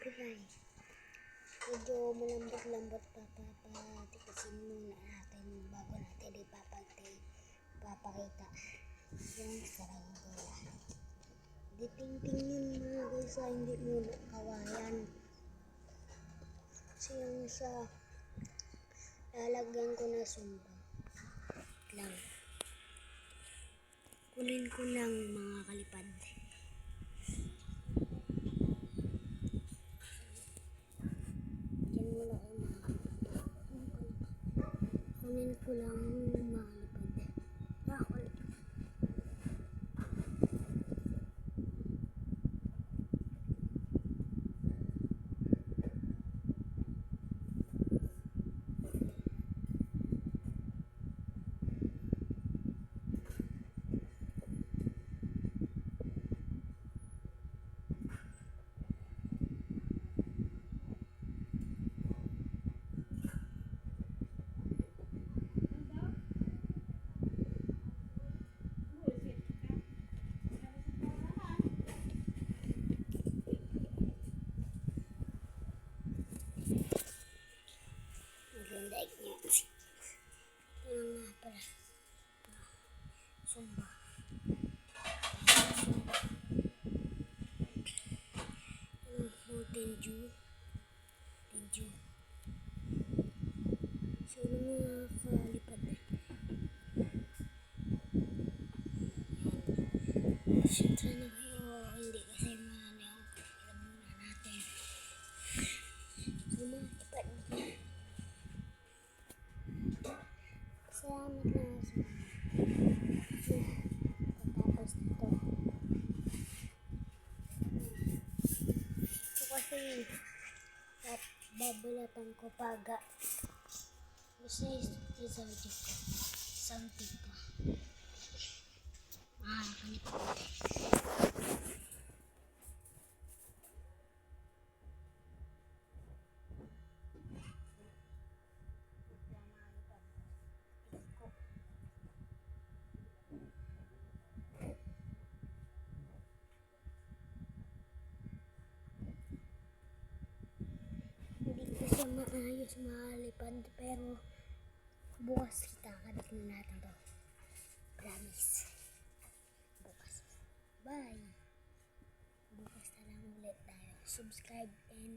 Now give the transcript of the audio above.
gulay. Medyo malambot-lambot pa, papatikasin muna natin bago natin ipapakita yung saranggola. Ditingting yun mga guys, hindi muna kawayan. Kasi yung sa lalagyan ko na sumba lang. Kunin ko lang mga kalipad. Kunin ko lang mga kalipad. Bakit? Maganda niya. Ito nga pala. Sumba. Mountain Dew. So, mga kalipad. Siyempre na kayo. Hindi kasi mahali ako. Alam muna natin. So, mga kalipad. Salamat na sa pagtapos nito. So, kasi at babulatan ko paga. Gusto nyo sa video ko. Something ko. Kalipad. Hindi ko siya maayos malipad, pero bukas kita kadating natin to. Promise. Bukas. Bye. Bukas na lang ulit tayo. Subscribe and